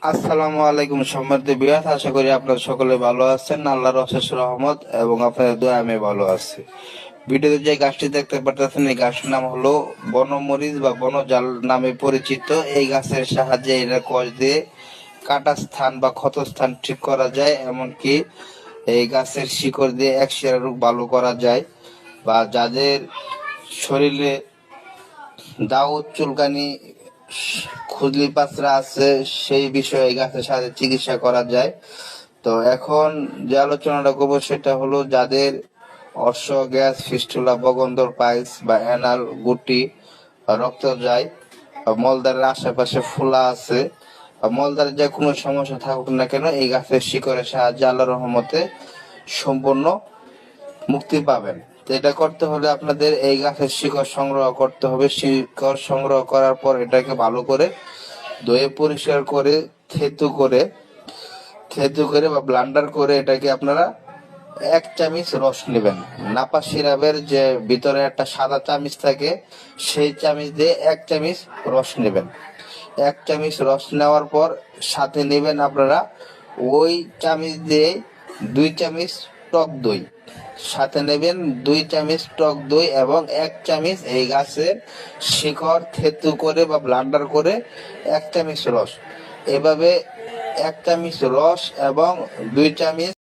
আসসালামু আলাইকুম সম্মানিত বিয়াস, আশা করি আপনারা সকলে ভালো আছেন। আল্লাহর অশেষ রহমত এবং আপনাদের দোয়া আমি ভালো আছি। ভিডিওতে যে গাছটি দেখতে পাচ্ছেন, এই গাছটির নাম হলো বনমরিচ বা বনজাল নামে পরিচিত। এই গাছের সাহায্যে এটা কষ দিয়ে কাটা স্থান বা ক্ষত স্থান ঠিক করা যায়, এমনকি এই গাছের শিকড় দিয়ে একশিরা রোগ ভালো করা যায়। বা যাদের শরীরে দাউদ চুলকানি খুজলি পাচরা আছে, সেই বিষয়ে এই গাছের সাথে চিকিৎসা করা যায়। তো এখন যে আলোচনাটা করবো সেটা হলো যাদের অর্শ, গ্যাস, ফিস্টুলা, বগন্দর পাইলস বা অ্যানাল, গুটি, রক্ত যায়, মলদ্বারের আশেপাশে ফোলা আছে, মলদ্বারের যে কোনো সমস্যা থাকুক না কেন, এই গাছের শিকড়ের সাহায্যে আল্লাহর রহমতে সম্পূর্ণ মুক্তি পাবেন। তো এটা করতে হলে আপনাদের এই গাছের শিকড় সংগ্রহ করতে হবে। শিকড় সংগ্রহ করার পর এটাকে ভালো করে ধুয়ে পরিষ্কার করে থেতু করে বা ব্লান্ডার করে এটাকে আপনারা 1 চামচ রস নেবেন। নাপা সিরাপের যে ভিতরে একটা সাদা চামচ থাকে, সেই চামচ দিয়ে 1 চামচ রস নেবেন। 1 চামচ রস নেওয়ার পর সাথে নেবেন আপনারা ওই চামচ দিয়ে 2 চামচ টক দই। সাথে নেবেন 2 চামচ টক দই এবং 1 চামচ এই গাছের শিকড় থেতু করে বা ব্লান্ডার করে 1 চামচ রস। এভাবে 1 চামচ রস এবং 2 চামচ